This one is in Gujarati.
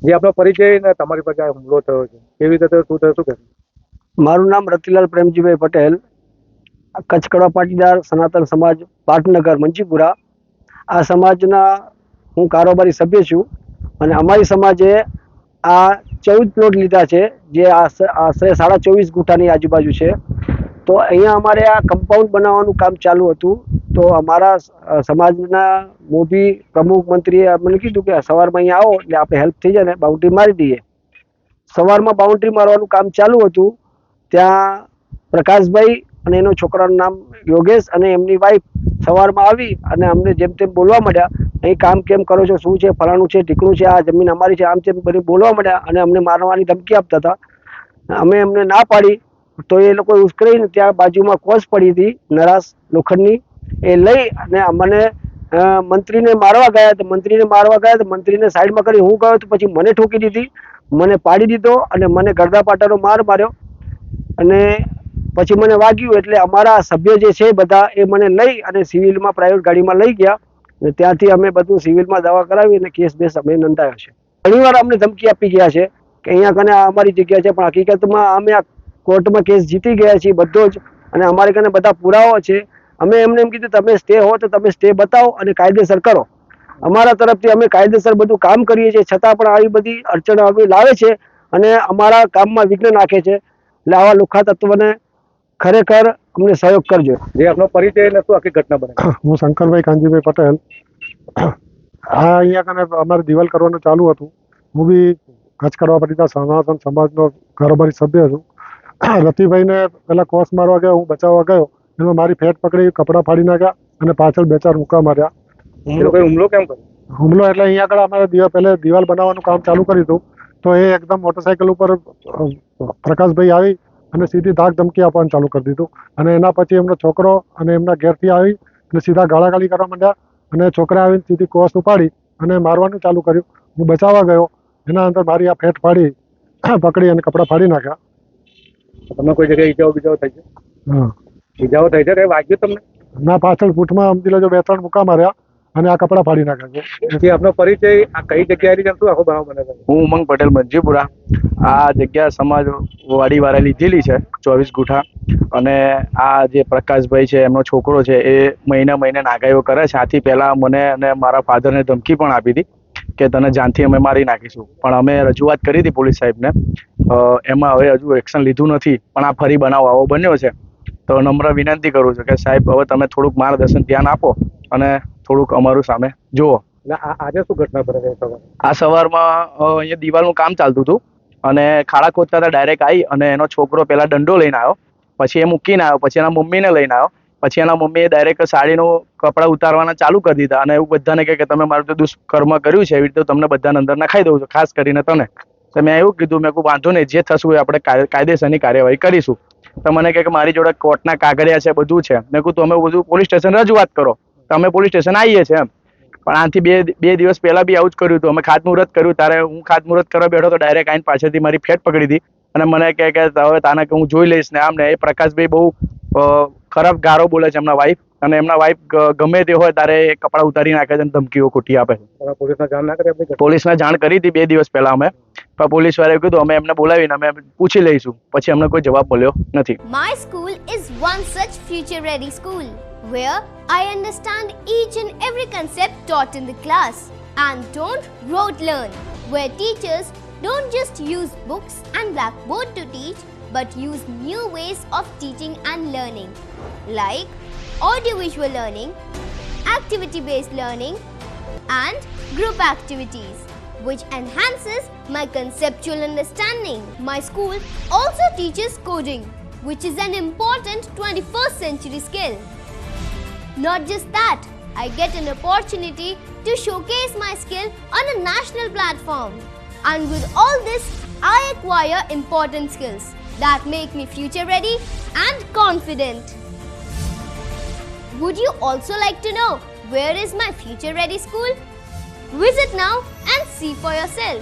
જે આપણો પરિચય ને તમારી પાસે હુમલો થયો છે કેવી રીતે શું થયું શું કહેશો? મારું નામ રતિલાલ પ્રેમજીભાઈ પટેલ, કચ્છ કડવા પાટીદાર સનાતન સમાજ પાટનગર મંજીપુરા. આ સમાજના હું કારોબારી સભ્ય છું અને અમારી સમાજે આ 14 પ્લોટ લીધા છે, જે આશરે 24.5 ગુંઠાની આજુબાજુ છે. તો અહીંયા અમારે આ કમ્પાઉન્ડ બનાવવાનું કામ ચાલુ હતું. તો અમારા સમાજના મોભી પ્રમુખ મંત્રીએ અમને કીધું કે સવારમાં અહીંયા આવો એટલે આપણે હેલ્પ થઈ જાય ને બાઉન્ડ્રી મારી દઈએ. સવારમાં બાઉન્ડ્રી મારવાનું કામ ચાલુ હતું. ત્યાં પ્રકાશભાઈ અને એનો છોકરાનું નામ યોગેશ અને એમની વાઈફ સવારમાં આવી અને અમને જેમ તેમ બોલવા માંડ્યા, અહીં કામ કેમ કરો છો, શું છે, ફલાણું છે, ઢીકણું છે, આ જમીન અમારી છે, આમ તેમ બધી બોલવા માંડ્યા અને અમને મારવાની ધમકી આપતા હતા. અમે એમને ના પાડી તો એ લોકો ઉશ્કેરીને ત્યાં બાજુમાં કોસ પડી હતી નરાસ લોખંડની, એ લઈ અને અમને મંત્રીને મારવા ગયા. તો મંત્રીને સાઈડમાં કરી હું ગયો તો પછી મને ઠોકી દીધી, મને પાડી દીધો અને મને ગરદા પાટાનો માર માર્યો અને પછી મને વાગ્યું. એટલે અમારા સભ્ય જે છે બધા એ મને લઈ અને સિવિલમાં પ્રાઇવેટ ગાડીમાં લઈ ગયા અને ત્યાંથી અમે બધું સિવિલમાં દવા કરાવી અને કેસ બેસ અમે નોંધાયો છે. ઘણીવાર અમને ધમકી આપી ગયા છે કે અહીંયા કને અમારી જગ્યા છે, પણ હકીકતમાં અમે આ કોર્ટમાં કેસ જીતી ગયા છીએ બધો જ, અને અમારી કને બધા પુરાવા છે. અમે એમને એમ કીધું તમે સ્ટે હો તો તમે સ્ટે બતાવો અને કાયદેસર કરો. અમારા તરફથી અમે કાયદેસર બધું કામ કરીએ છીએ, છતાં પણ આવી બધી અડચણો આવી લાવે છે અને અમારા કામમાં વિઘ્ન નાખે છે. એટલે આવા લુખ્ખા તત્વને ખરેખર અમને સહયોગ કરજો. જે આપણો પરિચય ને શું આખી ઘટના બને? હું શંકરભાઈ કાંજીભાઈ પટેલ. આ અહીંયા કને અમારે દિવાલ કરવાનું ચાલુ હતું. હું બી કચ્છ કડવા પાટીદાર સનાતન સમાજનો કારોબારી સભ્ય છું. રતિભાઈને પેલા કોસ મારવા ગયો, હું બચાવવા ગયો, એમાં મારી ફેટ પકડી, કપડાં ફાડી નાખ્યા અને પાછળ 2-4 મુક્કા માર્યા. હુમલો કેમ કર્યો? હુમલો એટલે અહીંયા આગળ અમારે પહેલે દિવાલ બનાવવાનું કામ ચાલુ કર્યું હતું. તો એ એકદમ મોટરસાઇકલ ઉપર પ્રકાશભાઈ આવી અને સીધી ધાક ધમકી આપવાનું ચાલુ કરી દીધું. અને એના પછી એમનો છોકરો અને એમના ઘેરથી આવી અને સીધા ગાળાગાળી કરવા માંડ્યા અને છોકરા આવીને સીધી કોસ ઉપાડી અને મારવાનું ચાલુ કર્યું. હું બચાવવા ગયો, એના અંદર મારી આ ફેટ ફાડી પકડી અને કપડાં ફાડી નાખ્યા. તમને કોઈ જગ્યાએ ઈજાઓ થઈ છે? હા, ઈજાઓ થઈ છે? કઈ વાગ્યું તમને? ના, પાછળ ફૂટમાં સમજી લેજો 2-3 મુક્કા માર્યા અને આ કપડાં ફાડી નાખ્યા. જે આપણો પરિચય આ કઈ જગ્યાએ શું આખો બનાવ બને છે? હું ઉમંગ પટેલ મંજીપુરા. આ જગ્યા સમાજ વાડીવાળા લીધેલી છે 24 ગુંઠા. અને આ જે પ્રકાશભાઈ છે એમનો છોકરો છે એ મહિને નાગાઈઓ કરે છે. આથી પહેલા મને અને મારા ફાધરને ધમકી પણ આપી હતી કે તને જાનથી અમે મારી નાખીશું, પણ અમે રજૂઆત કરી હતી પોલીસ સાહેબને. એમાં હવે હજુ એક્શન લીધું નથી, પણ આ ફરી બનાવ આવો બન્યો છે. તો નમ્ર વિનંતી કરું છું કે સાહેબ હવે તમે થોડુંક માર્ગદર્શન ધ્યાન આપો અને થોડુંક અમારું સામે જુઓ. આજે શું ઘટના બને છે? આ સવારમાં અહીંયા દિવાલનું કામ ચાલતું હતું અને ખાડા ખોદતા હતા. ડાયરેક્ટ આવી અને એનો છોકરો પહેલા દંડો લઈને આવ્યો, પછી એ મૂકીને આવ્યો, પછી એના મમ્મીને લઈને આવ્યો, પછી એના મમ્મીએ ડાયરેક્ટ સાડીનું કપડાં ઉતારવાના ચાલુ કરી દીધા અને એવું બધાને કહે કે તમે મારું તો દુષ્કર્મ કર્યું છે, એવી રીતે તમને બધાને અંદર નખાઈ દઉં છું, ખાસ કરીને તને. તો મેં એવું કીધું, મેં કહું વાંધો નહીં, જે થશું એ આપણે કાયદેસરની કાર્યવાહી કરીશું. તો મને કહે કે મારી જોડે કોર્ટના કાગળિયા છે, બધું છે. મેં કહું તમે બધું પોલીસ સ્ટેશન રજૂઆત કરો. તો અમે પોલીસ સ્ટેશન આવીએ છીએ એમ. પણ આથી બે દિવસ પહેલા બી આવું જ કર્યું હતું. અમે ખાતમુહૂર્ત કર્યું, ત્યારે હું ખાતમુહૂર્ત કરવા બેઠો તો ડાયરેક્ટ આઈને પાછળથી મારી ફેટ પકડી હતી અને મને કહે કે હવે તાને કે હું જોઈ લઈશ ને આમ ને. એ પ્રકાશભાઈ બહુ ખરાબ ગારો બોલે છે એમના વાઈફ, અને એમના વાઈફ ગમે તે હોય ત્યારે એ કપડાં ઉતારી નાખે છે અને ધમકીઓ ખોટી આપે છે. પોલીસને જાણ ના કરી? પોલીસને જાણ કરી હતી 2 દિવસ પહેલા અમે, પણ પોલીસ વાળાએ કીધું અમે એમને બોલાવીને અમે પૂછી લઈશું. પછી અમને કોઈ જવાબ મળ્યો નથી. My school is one such future ready school where I understand each and every concept taught in the class and don't rote learn, where teachers don't just use books and blackboard to teach but use new ways of teaching and learning like audiovisual learning, activity based learning and group activities which enhances my conceptual understanding. My school also teaches coding, which is an important 21st century skill. Not just that, I get an opportunity to showcase my skill on a national platform. And with all this, I acquire important skills that make me future ready and confident. Would you also like to know where is my future ready school? Visit now and see for yourself.